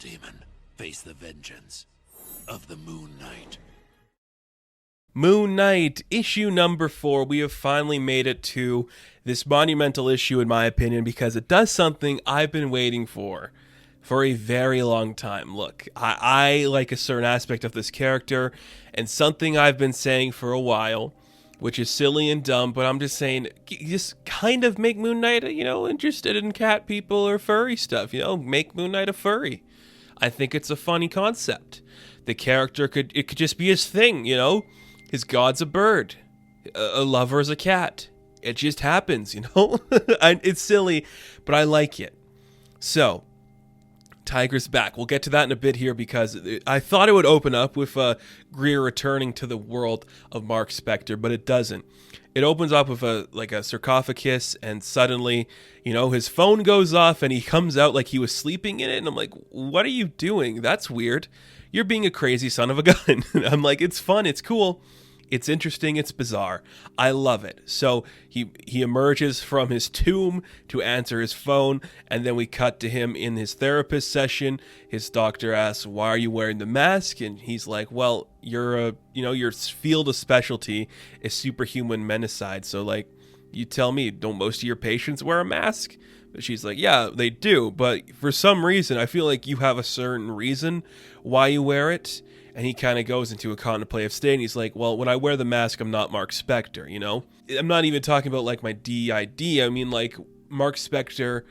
demon, face the vengeance of the Moon Knight. Moon Knight, issue number 4. We have finally made it to this monumental issue, in my opinion, because it does something I've been waiting for a very long time. Look, I like a certain aspect of this character, and something I've been saying for a while, which is silly and dumb, but I'm just saying, just kind of make Moon Knight, interested in cat people or furry stuff, make Moon Knight a furry. I think it's a funny concept. The character could just be his thing, His god's a bird. A lover is a cat. It just happens, It's silly, but I like it. So, Tigra's back. We'll get to that in a bit here because I thought it would open up with Greer returning to the world of Marc Spector, but it doesn't. It opens up with a sarcophagus, and suddenly, his phone goes off and he comes out like he was sleeping in it, and I'm like, what are you doing? That's weird. You're being a crazy son of a gun. I'm like, it's fun, it's cool. It's interesting, it's bizarre. I love it. So he emerges from his tomb to answer his phone, and then we cut to him in his therapist session. His doctor asks, "Why are you wearing the mask?" And he's like, "Well, your field of specialty is superhuman menacide. So you tell me, don't most of your patients wear a mask?" But she's like, "Yeah, they do, but for some reason, I feel like you have a certain reason why you wear it." And he kind of goes into a contemplative state, and he's like, well, when I wear the mask, I'm not Marc Spector, I'm not even talking about, my DID. I mean, Marc Spector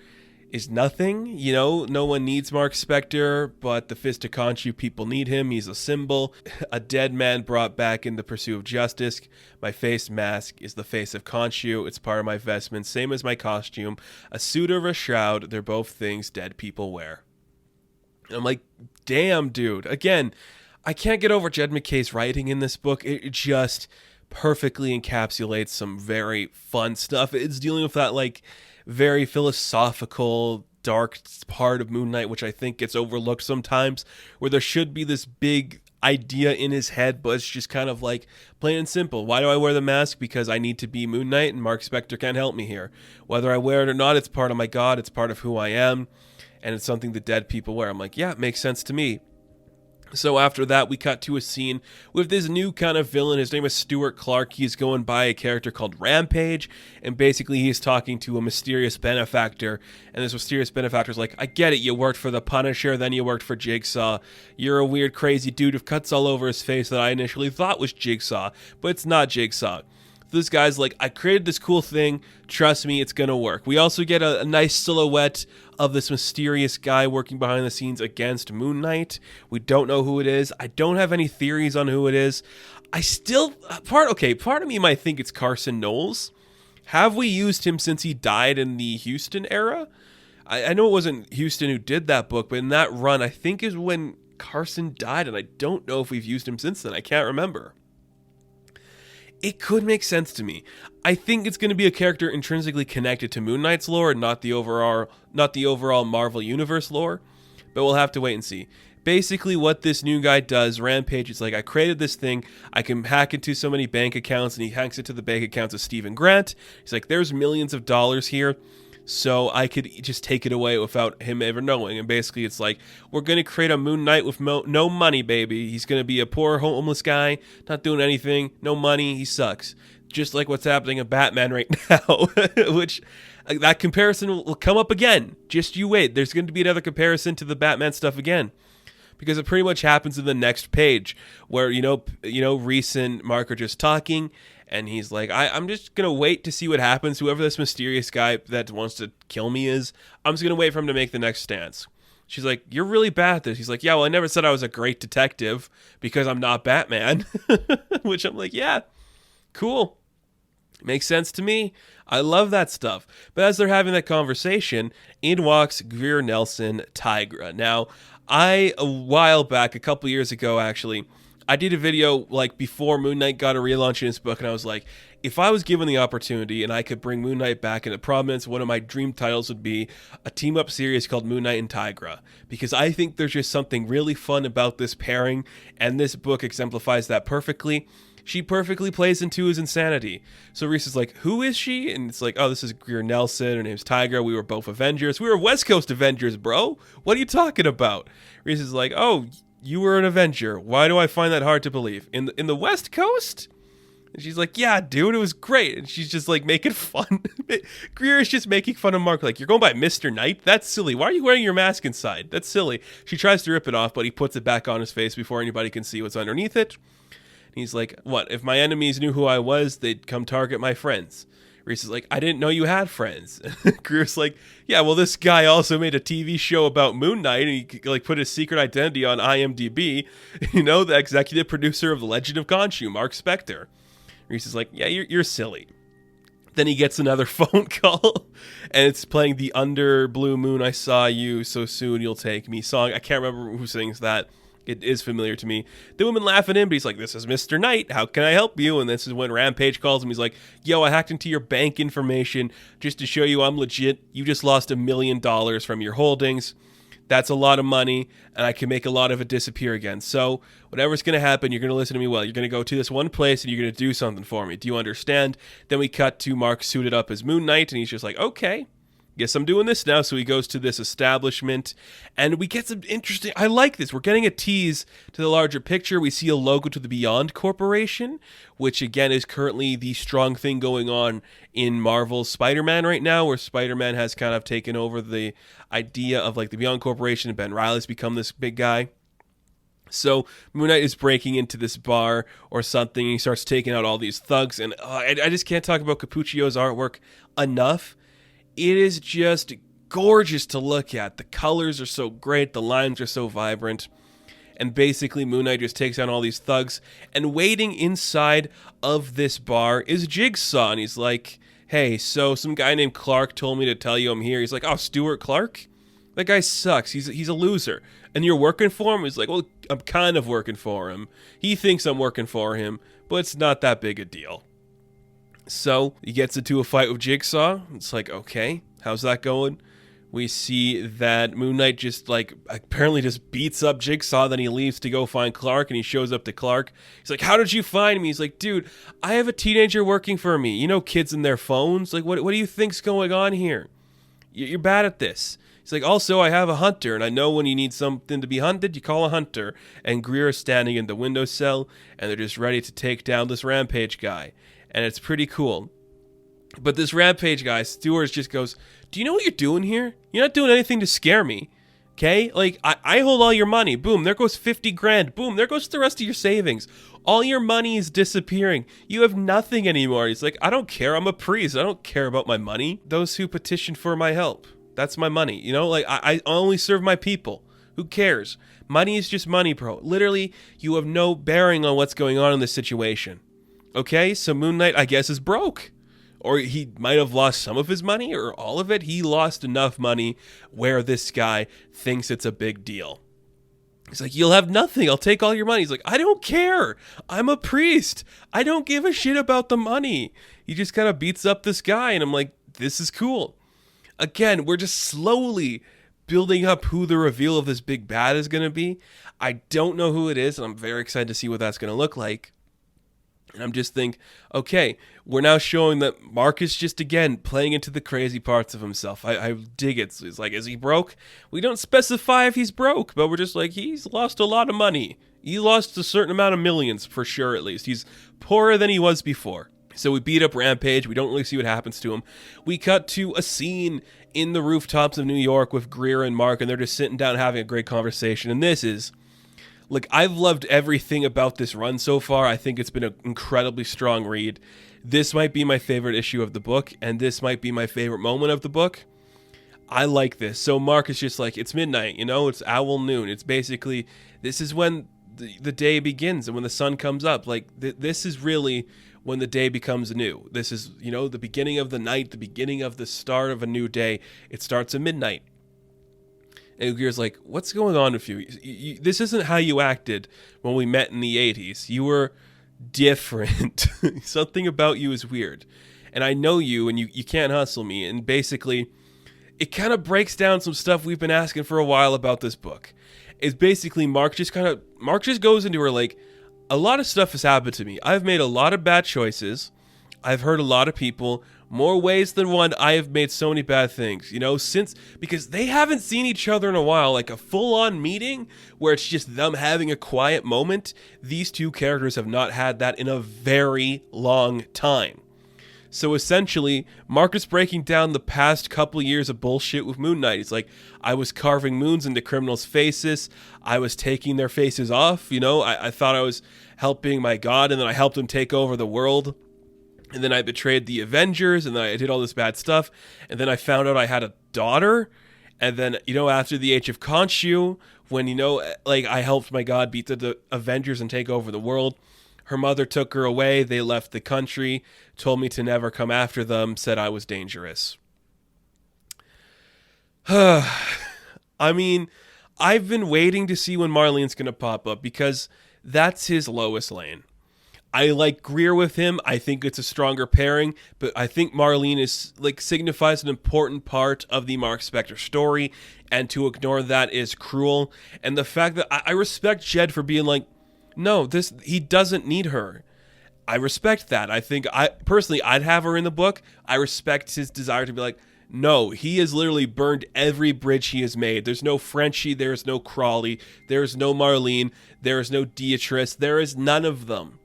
is nothing, No one needs Marc Spector, but the Fist of Khonshu people need him. He's a symbol. A dead man brought back in the pursuit of justice. My face mask is the face of Khonshu. It's part of my vestment, same as my costume. A suit or a shroud, they're both things dead people wear. And I'm like, damn, dude. Again, I can't get over Jed MacKay's writing in this book. It just perfectly encapsulates some very fun stuff. It's dealing with that, very philosophical, dark part of Moon Knight, which I think gets overlooked sometimes, where there should be this big idea in his head, but it's just kind of plain and simple. Why do I wear the mask? Because I need to be Moon Knight, and Marc Spector can't help me here. Whether I wear it or not, it's part of my god, it's part of who I am, and it's something that dead people wear. I'm like, yeah, it makes sense to me. So after that, we cut to a scene with this new kind of villain. His name is Stuart Clark. He's going by a character called Rampage, and basically he's talking to a mysterious benefactor, and this mysterious benefactor's like, I get it, you worked for the Punisher, then you worked for Jigsaw. You're a weird, crazy dude with cuts all over his face that I initially thought was Jigsaw, but it's not Jigsaw. This guy's like, I created this cool thing, trust me, it's gonna work. We also get a nice silhouette of this mysterious guy working behind the scenes against Moon Knight. We don't know who it is. I don't have any theories on who it is. I still, part of me might think it's Carson Knowles. Have we used him since he died in the Houston era? I know it wasn't Houston who did that book, but in that run, I think is when Carson died, and I don't know if we've used him since then. I can't remember. It could make sense to me. I think it's going to be a character intrinsically connected to Moon Knight's lore, and not the overall Marvel Universe lore, but we'll have to wait and see. Basically, what this new guy does, Rampage, is like, I created this thing, I can hack into so many bank accounts, and he hacks into the bank accounts of Stephen Grant. He's like, there's millions of dollars here, so I could just take it away without him ever knowing. And basically, it's like, we're going to create a Moon Knight with no money, baby. He's going to be a poor homeless guy, not doing anything, no money, he sucks. Just like what's happening in Batman right now, which that comparison will come up again. Just you wait. There's going to be another comparison to the Batman stuff again, because it pretty much happens in the next page where, Reese and Marc are just talking, and he's like, I'm just going to wait to see what happens. Whoever this mysterious guy that wants to kill me is, I'm just going to wait for him to make the next stance. She's like, you're really bad at this. He's like, yeah, well, I never said I was a great detective because I'm not Batman. Which I'm like, yeah, cool. Makes sense to me. I love that stuff. But as they're having that conversation, in walks Greer Nelson, Tigra. Now, a while back, a couple years ago actually, I did a video before Moon Knight got a relaunch in his book, and I was like, if I was given the opportunity and I could bring Moon Knight back into prominence, one of my dream titles would be a team-up series called Moon Knight and Tigra, because I think there's just something really fun about this pairing, and this book exemplifies that perfectly. She perfectly plays into his insanity. So Reese is like, who is she? And it's like, oh, this is Greer Nelson. Her name's Tigra. We were both Avengers. We were West Coast Avengers, bro. What are you talking about? Reese is like, oh, you were an Avenger. Why do I find that hard to believe? In the West Coast? And she's like, yeah, dude, it was great. And she's just like making fun. Greer is just making fun of Marc. Like, you're going by Mr. Knight? That's silly. Why are you wearing your mask inside? That's silly. She tries to rip it off, but he puts it back on his face before anybody can see what's underneath it. And he's like, what? If my enemies knew who I was, they'd come target my friends. Reese is like, I didn't know you had friends. Greer's like, yeah, well, this guy also made a TV show about Moon Knight, and he like put his secret identity on IMDb. You know, the executive producer of The Legend of Khonshu, Marc Spector. Reese is like, yeah, you're silly. Then he gets another phone call, and it's playing the Under Blue Moon I Saw You, So Soon You'll Take Me song. I can't remember who sings that. It is familiar to me. The woman laughing at him, but he's like, this is Mr. Knight. How can I help you? And this is when Rampage calls him. He's like, yo, I hacked into your bank information just to show you I'm legit. You just lost $1 million from your holdings. That's a lot of money, and I can make a lot of it disappear again. So whatever's going to happen, you're going to listen to me well. You're going to go to this one place, and you're going to do something for me. Do you understand? Then we cut to Marc suited up as Moon Knight, and he's just like, okay, guess I'm doing this now. So he goes to this establishment, and we get some interesting... I like this. We're getting a tease to the larger picture. We see a logo to the Beyond Corporation, which, again, is currently the strong thing going on in Marvel's Spider-Man right now, where Spider-Man has kind of taken over the idea of, like, the Beyond Corporation, and Ben Reilly's become this big guy. So Moon Knight is breaking into this bar or something, and he starts taking out all these thugs, and I just can't talk about Cappuccio's artwork enough. It is just gorgeous to look at. The colors are so great. The lines are so vibrant. And basically, Moon Knight just takes down all these thugs. And waiting inside of this bar is Jigsaw. And he's like, hey, so some guy named Clark told me to tell you I'm here. He's like, oh, Stuart Clark? That guy sucks. He's a loser. And you're working for him? He's like, well, I'm kind of working for him. He thinks I'm working for him, but it's not that big a deal. So he gets into a fight with Jigsaw. It's like, okay, how's that going? We see that Moon Knight just like apparently just beats up Jigsaw. Then he leaves to go find Clark, and he shows up to Clark. He's like, how did you find me? He's like, dude, I have a teenager working for me. You know, kids and their phones. Like, what do you think's going on here? You're bad at this. He's like, also, I have a hunter, and I know when you need something to be hunted, you call a hunter. And Greer is standing in the windowsill, and they're just ready to take down this Rampage guy. And it's pretty cool. But this Rampage guy, Stewart, just goes, do you know what you're doing here? You're not doing anything to scare me. Okay? Like, I hold all your money. Boom, there goes 50 grand. Boom, there goes the rest of your savings. All your money is disappearing. You have nothing anymore. He's like, I don't care. I'm a priest. I don't care about my money. Those who petition for my help. That's my money. You know, like, I only serve my people. Who cares? Money is just money, bro. Literally, you have no bearing on what's going on in this situation. Okay, so Moon Knight, I guess, is broke. Or he might have lost some of his money or all of it. He lost enough money where this guy thinks it's a big deal. He's like, you'll have nothing. I'll take all your money. He's like, I don't care. I'm a priest. I don't give a shit about the money. He just kind of beats up this guy, and I'm like, this is cool. Again, we're just slowly building up who the reveal of this big bad is going to be. I don't know who it is, and I'm very excited to see what that's going to look like. And I'm just thinking, okay, we're now showing that Marc is just, again, playing into the crazy parts of himself. I dig it. It's like, is he broke? We don't specify if he's broke, but we're just like, he's lost a lot of money. He lost a certain amount of millions, for sure, at least. He's poorer than he was before. So we beat up Rampage. We don't really see what happens to him. We cut to a scene in the rooftops of New York with Greer and Marc, and they're just sitting down having a great conversation. And this is... Look, I've loved everything about this run so far. I think it's been an incredibly strong read. This might be my favorite issue of the book, and this might be my favorite moment of the book. I like this. So Marc is just like, it's midnight, you know? It's owl noon. It's basically, this is when the day begins and when the sun comes up. Like, this is really when the day becomes new. This is, you know, the beginning of the night, the beginning of the start of a new day. It starts at midnight. And Greer's like, what's going on with you? This isn't how you acted when we met in the 80s. You were different. Something about you is weird. And I know you, and you can't hustle me. And basically, it kind of breaks down some stuff we've been asking for a while about this book. It's basically Marc just goes into her like, a lot of stuff has happened to me. I've made a lot of bad choices. I've hurt a lot of people. More ways than one, I have made so many bad things, because they haven't seen each other in a while, like a full-on meeting where it's just them having a quiet moment. These two characters have not had that in a very long time. So essentially, Marc is breaking down the past couple years of bullshit with Moon Knight. He's like, I was carving moons into criminals' faces. I was taking their faces off, I thought I was helping my god, and then I helped him take over the world. And then I betrayed the Avengers, and then I did all this bad stuff. And then I found out I had a daughter. And then, after the Age of Khonshu, when, I helped my god beat the Avengers and take over the world, her mother took her away. They left the country, told me to never come after them, said I was dangerous. I mean, I've been waiting to see when Marlene's going to pop up, because that's his lowest lane. I like Greer with him. I think it's a stronger pairing, but I think Marlene is signifies an important part of the Marc Spector story, and to ignore that is cruel. And the fact that I respect Jed for being like, no, he doesn't need her. I respect that. I think I'd have her in the book. I respect his desire to be like, no, he has literally burned every bridge he has made. There's no Frenchie, there's no Crawley, there's no Marlene, there is no Beatrice, there is none of them.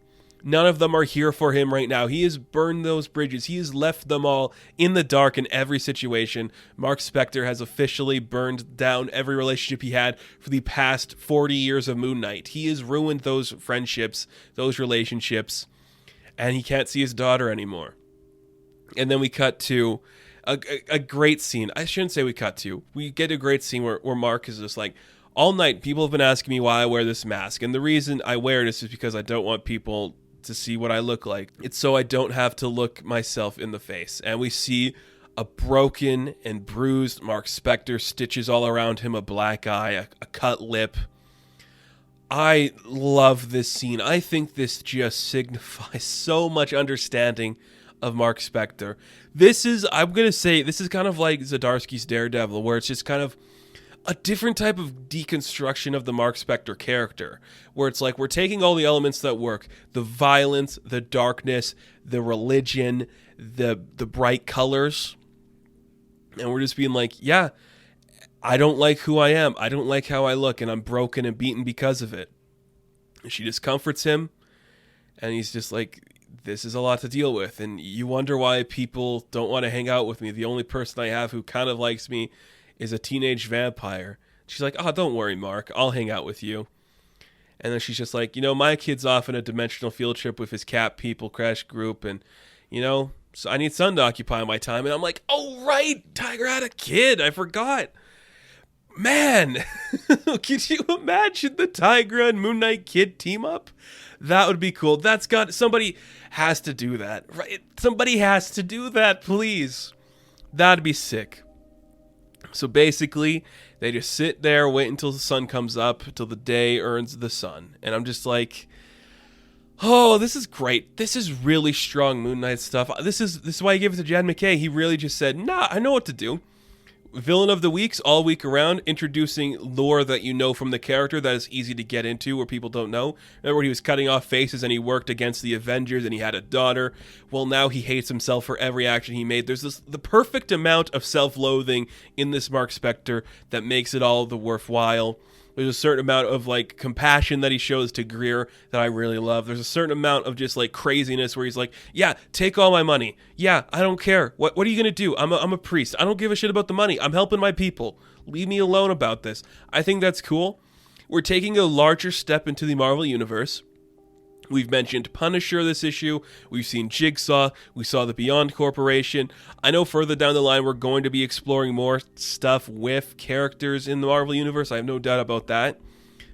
None of them are here for him right now. He has burned those bridges. He has left them all in the dark in every situation. Marc Spector has officially burned down every relationship he had for the past 40 years of Moon Knight. He has ruined those friendships, those relationships, and he can't see his daughter anymore. And then we cut to a great scene. I shouldn't say we cut to. We get a great scene where Marc is just like, all night people have been asking me why I wear this mask. And the reason I wear it is just because I don't want people to see what I look like. It's so I don't have to look myself in the face. And we see a broken and bruised Marc Spector, stitches all around him, a black eye, a cut lip. I love this scene. I think this just signifies so much understanding of Marc Spector. I'm going to say, this is kind of like Zdarsky's Daredevil, where it's just kind of a different type of deconstruction of the Marc Spector character, where it's like we're taking all the elements that work, the violence, the darkness, the religion, the bright colors, and we're just being like, yeah, I don't like who I am, I don't like how I look, and I'm broken and beaten because of it. And she just comforts him, and he's just like, this is a lot to deal with, and you wonder why people don't want to hang out with me. The only person I have who kind of likes me is a teenage vampire. She's like, oh, don't worry, Marc, I'll hang out with you. And then she's just like, my kid's off on a dimensional field trip with his cat people crash group, and so I need Sun to occupy my time. And I'm like, oh right, Tigra had a kid, I forgot. Man, could you imagine the Tigra and Moon Knight kid team up? That would be cool. Somebody has to do that, right? Somebody has to do that, please. That'd be sick. So basically, they just sit there, wait until the sun comes up, until the day earns the sun. And I'm just like, oh, this is great. This is really strong Moon Knight stuff. This is why I gave it to Jed McKay. He really just said, nah, I know what to do. Villain of the Weeks all week around, introducing lore that you know from the character that is easy to get into where people don't know. Remember when he was cutting off faces and he worked against the Avengers and he had a daughter? Well, now he hates himself for every action he made. There's the perfect amount of self-loathing in this Marc Spector that makes it all the worthwhile. There's a certain amount of compassion that he shows to Greer that I really love. There's a certain amount of just craziness where he's like, yeah, take all my money. Yeah, I don't care. What are you going to do? I'm a priest. I don't give a shit about the money. I'm helping my people. Leave me alone about this. I think that's cool. We're taking a larger step into the Marvel Universe. We've mentioned Punisher this issue. We've seen Jigsaw. We saw the Beyond Corporation. I know further down the line we're going to be exploring more stuff with characters in the Marvel Universe. I have no doubt about that.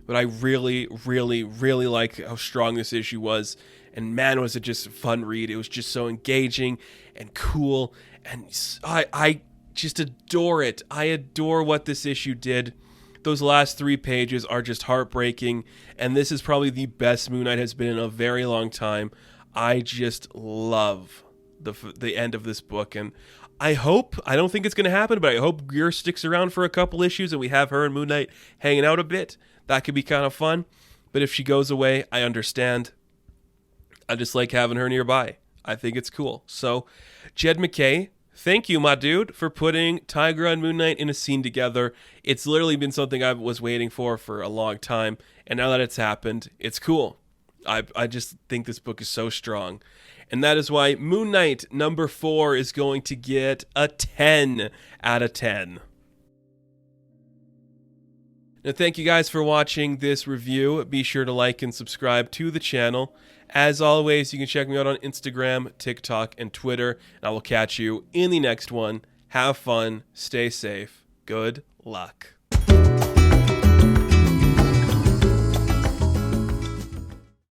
But I really, really, really like how strong this issue was. And man, was it just a fun read. It was just so engaging and cool. And I just adore it. I adore what this issue did. Those last 3 pages are just heartbreaking, and this is probably the best Moon Knight has been in a very long time. I just love the end of this book, and I don't think it's going to happen, but I hope Greer sticks around for a couple issues and we have her and Moon Knight hanging out a bit. That could be kind of fun. But if she goes away, I understand. I just like having her nearby. I think it's cool. So, Jed McKay, thank you, my dude, for putting Tigra and Moon Knight in a scene together. It's literally been something I was waiting for a long time, and now that it's happened, it's cool. I just think this book is so strong. And that is why Moon Knight number 4 is going to get a 10 out of 10. Now, thank you guys for watching this review. Be sure to like and subscribe to the channel. As always, you can check me out on Instagram, TikTok, and Twitter. And I will catch you in the next one. Have fun. Stay safe. Good luck.